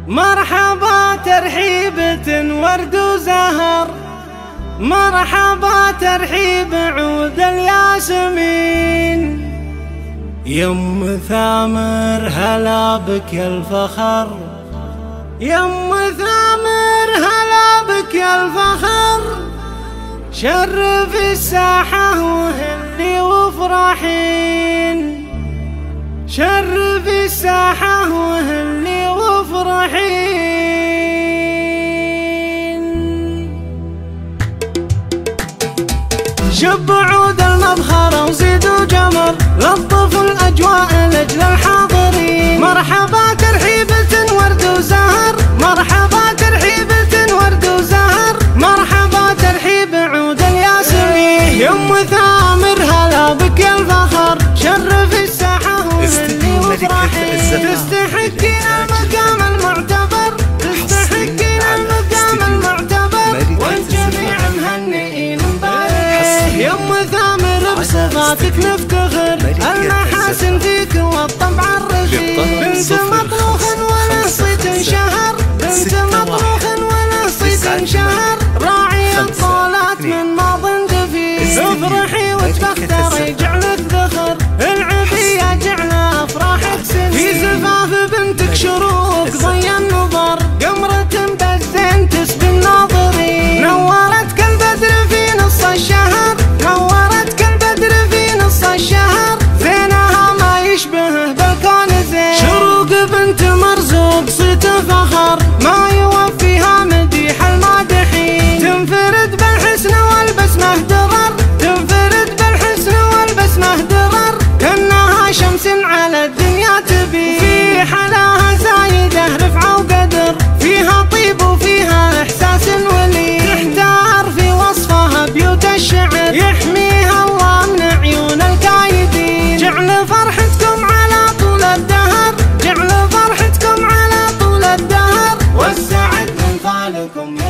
مرحبا ترحيبة ورد وزهر، مرحبا ترحيب عود الياسمين. يم ثامر هلا بك يا الفخر، يم ثامر هلا بك يا الفخر. شرف الساحة وهلي وافرحين، شرف الساحة وهلي وافرحين. شب عود المبخرة وزيدوا جمر، لطفوا الأجواء لأجل الحاضرين. مرحبا ترحيبة ورد وزهر، مرحبا ترحيبة ورد وزهر، مرحبا ترحيب عود الياسمين. يم ثامر هلا بك يا الفخر، شرف الساحة وهلي وافرحين. تستحقين المقام المعتبر، تستحقين المقام المعتبر، والجميع مهنئين مبارك. يم ثامر بصفاتك نفتخر، المحاسن فيك والطبع الرشيد. بنت مطروخ ولا صيت انشهر، بنت مطروخ ولا صيت انشهر. راعي الطولات من ماض دفيد، افرحي وتفختري جعلك ذخر. العبية جعل افراحك سنين، في زفاف بنتك شروق ضي النظر. قمرة بالزين تسبي الناظرين، نورت كالبدر في نص الشهر، نورت كالبدر في نص الشهر. زينها ما يشبه بالكون زين، شروق بنت مرزوق صيت فخر، ما يوفيها مديح المادحين. تنفرد بالحسن والبسمة درر، تنفرد بالحسن والبسمة درر. كأنها شمس على الدنيا تبي، في حلاها زايدة رفعة وقدر. فيها طيب وفيها إحساس ولي، تحتار في وصفها بيوت الشعر. يحميها الله من عيون الكايدين. جعل فرحتكم على طول الدهر، جعل فرحتكم على طول الدهر. والسعد من فالكم